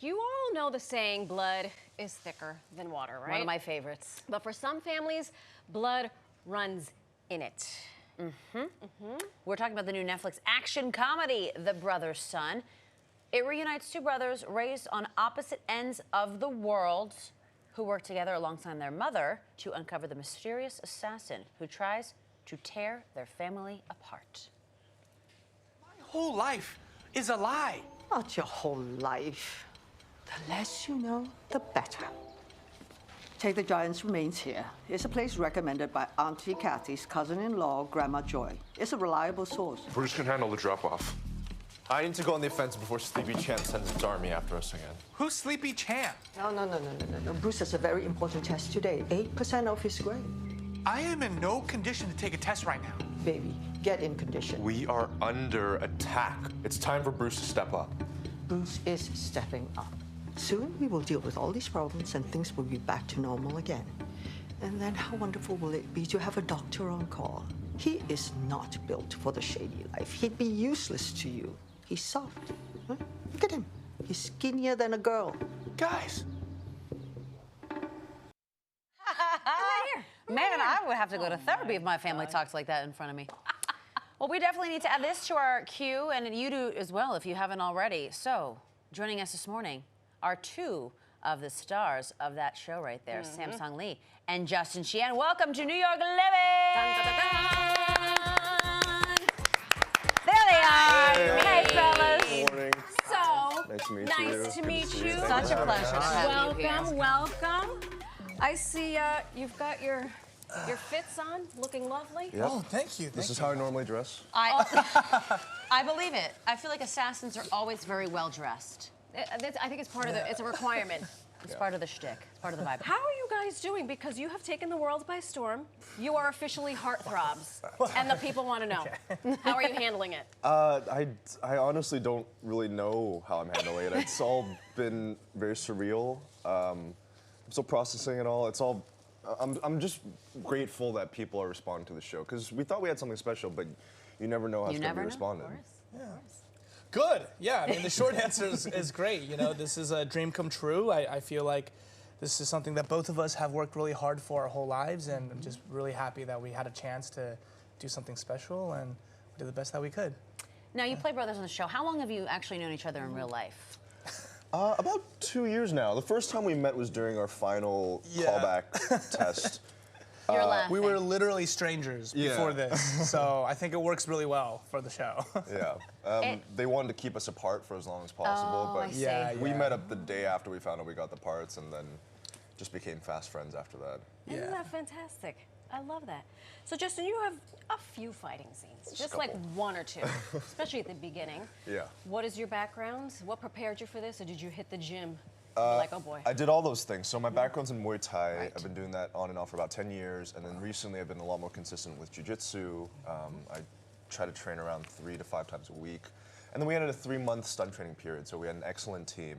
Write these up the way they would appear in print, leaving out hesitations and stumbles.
You all know the saying, blood is thicker than water, right? One of my favorites. But for some families, blood runs in it. We're talking about the new Netflix action comedy, The Brother's Son. It reunites two brothers raised on opposite ends of the world who work together alongside their mother to uncover the mysterious assassin who tries to tear their family apart. My whole life is a lie. Not your whole life. The less you know, the better. Take the Giant's Remains here. It's a place recommended by Auntie Kathy's cousin-in-law, Grandma Joy. It's a reliable source. Bruce can handle the drop-off. I need to go on the offensive before Sleepy Chien sends its army after us again. Who's Sleepy Chien? No. Bruce has a very important test today. 8% of his grade. I am in no condition to take a test right now. Baby, get in condition. We are under attack. It's time for Bruce to step up. Bruce is stepping up. Soon we will deal with all these problems and things will be back to normal again. And then how wonderful will it be to have a doctor on call? He is not built for the shady life. He'd be useless to you. He's soft. Huh? Look at him. He's skinnier than a girl. Guys. Man, I would have to go to therapy if my family talks like that in front of me. Well, we definitely need to add this to our queue, and you do as well if you haven't already. So, joining us this morning are two of the stars of that show right there, Samsung Lee and Justin Chien. Welcome to New York Living! Dun, dun, dun, dun. There they are! Hey, fellas! Good morning. So, Nice to meet you. nice to meet you. Such a pleasure to have you here. Welcome. I see you've got your fits on, looking lovely. Yep. Oh, thank you. This is how I normally dress. I believe it. I feel like assassins are always very well dressed. I think it's part of it's a requirement. It's part of the shtick. It's part of the vibe. How are you guys doing? Because you have taken the world by storm. You are officially heartthrobs, and the people want to know. How are you handling it? I honestly don't really know how I'm handling it. It's all been very surreal. I'm still processing it all. It's all. I'm just grateful that people are responding to the show because we thought we had something special, but you never know how it's going to be responded. Good. Yeah, I mean, the short answer is great. You know, this is a dream come true. I feel like this is something that both of us have worked really hard for our whole lives, and I'm just really happy that we had a chance to do something special, and we did the best that we could. Now, you play brothers on the show. How long have you actually known each other in real life? About 2 years now. The first time we met was during our final callback test. You're laughing. We were literally strangers before this, so I think it works really well for the show. Yeah. They wanted to keep us apart for as long as possible, but we met up the day after we found out we got the parts, and then just became fast friends after that. Isn't that fantastic? I love that. So, Justin, you have a few fighting scenes, just like one or two, especially at the beginning. Yeah. What is your background? What prepared you for this, or did you hit the gym? You're like, oh boy. I did all those things. So my background's in Muay Thai. I've been doing that on and off for about 10 years, and then recently I've been a lot more consistent with Jiu-Jitsu. I try to train around 3 to 5 times a week. And then we had a 3-month stunt training period, so we had an excellent team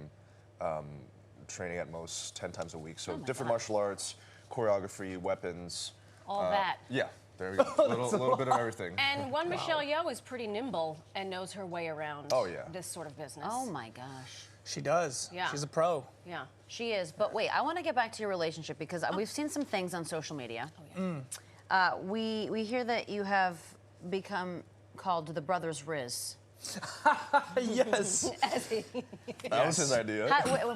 training at most 10 times a week. So different martial arts, choreography, weapons. All that. Yeah, there we go. A little bit of everything. And one Michelle Yeoh is pretty nimble and knows her way around this sort of business. Oh my gosh. She does. Yeah. She's a pro. Yeah. She is. But wait, I want to get back to your relationship because we've seen some things on social media. Oh, yeah. We hear that you have become called the Brothers Riz. Yes. That was his idea.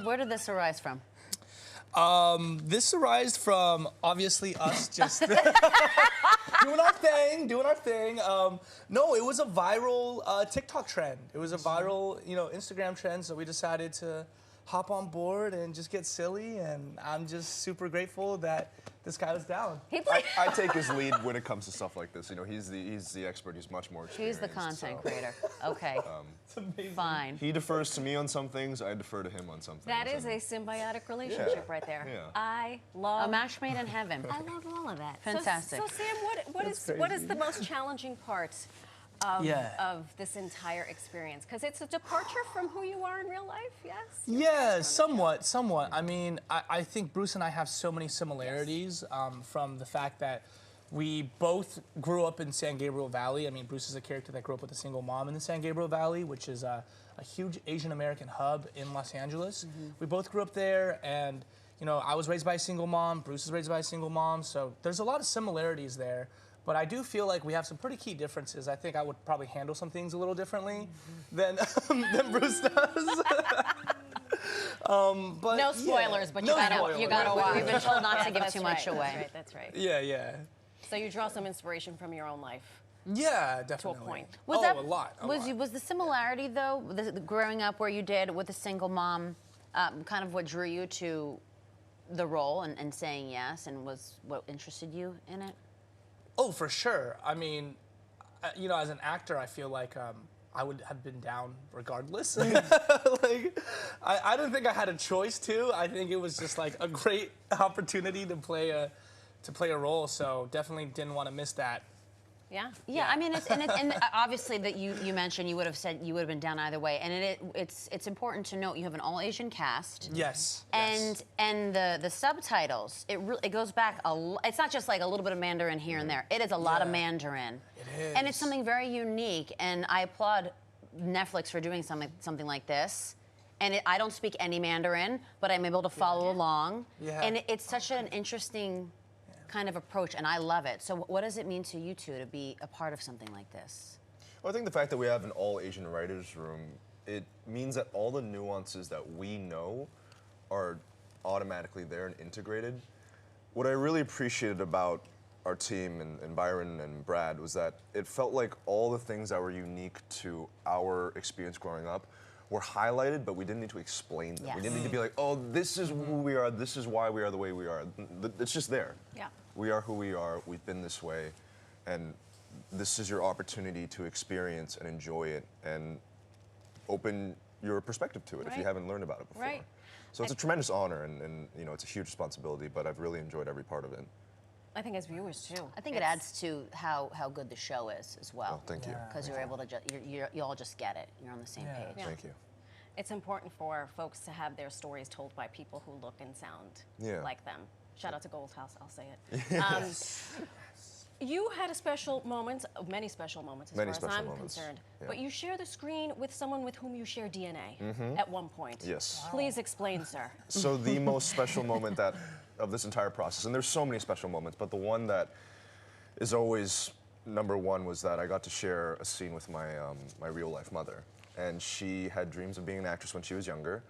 Where did this arise from? This arose from obviously us just doing our thing. No, it was a viral TikTok trend. It was a viral, Instagram trend. So we decided to hop on board and just get silly. And I'm just super grateful that this guy was down. I take his lead when it comes to stuff like this. You know, he's the expert. He's much more experienced. He's the content creator. Okay. It's amazing. Fine. He defers to me on some things. I defer to him on some things. That is a symbiotic relationship right there. Yeah. I love A match made in heaven. I love all of that. Fantastic. So Sam, what is the most challenging part of this entire experience? Because it's a departure from who you are in real life, yes? Yeah, somewhat. I mean, I think Bruce and I have so many similarities from the fact that we both grew up in San Gabriel Valley. I mean, Bruce is a character that grew up with a single mom in the San Gabriel Valley, which is a a huge Asian American hub in Los Angeles. We both grew up there, and you know, I was raised by a single mom. Bruce is raised by a single mom, so there's a lot of similarities there. But I do feel like we have some pretty key differences. I think I would probably handle some things a little differently than Bruce does. But No spoilers, but you gotta watch. We've been told not to give too much away. That's right. Yeah. So you draw some inspiration from your own life. Yeah, definitely. point. Was a lot. Was the similarity though, the growing up where you did with a single mom, kind of what drew you to the role and saying yes, and was what interested you in it? Oh, for sure. I mean, you know, as an actor, I feel like I would have been down regardless. Like, I didn't think I had a choice to. I think it was just like a great opportunity to play a role. So definitely didn't want to miss that. Yeah. I mean, and obviously that you mentioned you would have said you would have been down either way, and it's important to note you have an all Asian cast. Yes. And the subtitles, it goes back it's not just like a little bit of Mandarin here and there. It is a lot of Mandarin. It is. And it's something very unique, and I applaud Netflix for doing something like this. And I don't speak any Mandarin, but I'm able to follow along. Yeah. And it's such an interesting kind of approach, and I love it. So what does it mean to you two to be a part of something like this? Well, I think the fact that we have an all-Asian writers' room, it means that all the nuances that we know are automatically there and integrated. What I really appreciated about our team and Byron and Brad was that it felt like all the things that were unique to our experience growing up were highlighted, but we didn't need to explain them. Yes. We didn't need to be like, oh, this is who we are, this is why we are the way we are. It's just there. Yeah. We are who we are, we've been this way, and this is your opportunity to experience and enjoy it and open your perspective to it if you haven't learned about it before. Right. So it's a tremendous honor, and you know, it's a huge responsibility, but I've really enjoyed every part of it. I think as viewers too. I think it adds to how good the show is as well. Oh, thank you. Because you're able to you all just get it. You're on the same page. Yeah. Thank you. It's important for folks to have their stories told by people who look and sound like them. Shout out to Gold House, I'll say it. You had a special moment, many special moments as far as I'm concerned, but you share the screen with someone with whom you share DNA at one point. Yes. Please explain, sir. So the most special moment of this entire process, and there's so many special moments, but the one that is always number one was that I got to share a scene with my my real life mother, and she had dreams of being an actress when she was younger.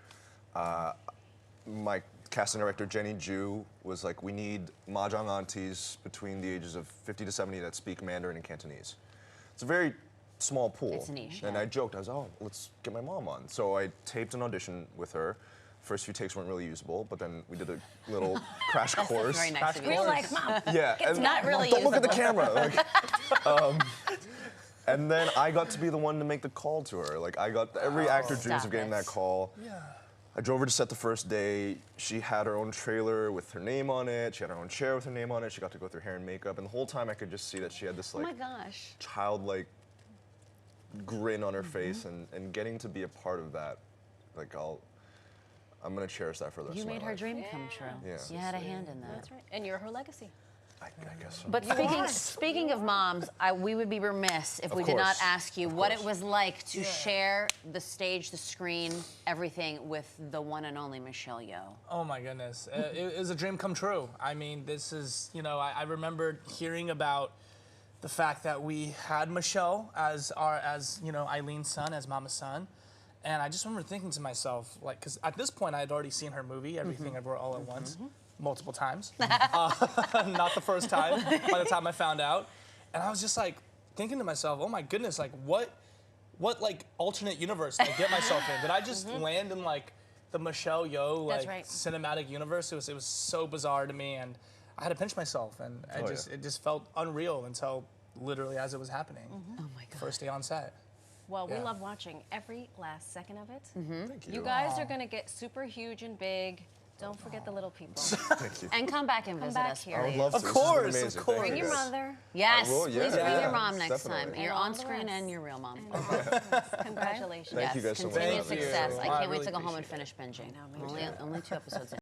My casting director, Jenny Ju, was like, we need mahjong aunties between the ages of 50 to 70 that speak Mandarin and Cantonese. It's a very small pool. It's niche, and I joked, I was, oh, let's get my mom on. So I taped an audition with her. First few takes weren't really usable, but then we did a little crash course. Very nice of you. Real life mom. Yeah. It's not really Don't look at the usable. camera. And then I got to be the one to make the call to her. Like, I got every actor dreams Stop of getting it. that call. Yeah. I drove her to set the first day. She had her own trailer with her name on it. She had her own chair with her name on it. She got to go through hair and makeup. And the whole time I could just see that she had this Oh my like gosh. childlike grin on her face, and getting to be a part of that, like I'm gonna cherish that for the rest You of my made her life. dream come true. Yeah. You had a hand in that. That's right. And you're her legacy. I guess so. But speaking of moms, we would be remiss if Of we did not course. ask you Of what it course. was like to share the stage, the screen, everything with the one and only Michelle Yeoh. Oh my goodness, it was a dream come true. I mean, this is, you know, I remember hearing about the fact that we had Michelle as you know, Eileen's son, as Mama's son. And I just remember thinking to myself, like, because at this point I had already seen her movie, Everything Everywhere All at Once, multiple times. Not the first time, by the time I found out. And I was just like thinking to myself, oh my goodness, like what like alternate universe did I get myself in? Did I just land in like the Michelle Yeoh like cinematic universe? It was so bizarre to me, and I had to pinch myself, and it just felt unreal until literally as it was happening. Oh my God. First day on set. Well, we love watching every last second of it. Thank you. You guys are going to get super huge and big. Don't forget the little people. Thank you. And come back and visit back us. here. I would love to. Of This has been course, amazing. of Thank course. you Bring your guys. mother. Yes, I will, please yeah, bring yeah, your mom next definitely. time. Your all the on-screen rest. and your real mom. Congratulations. Thank you guys so much. Continued Thank you. success. I I can't wait really to go home and appreciate finish binging. I know, me Only 2 episodes in.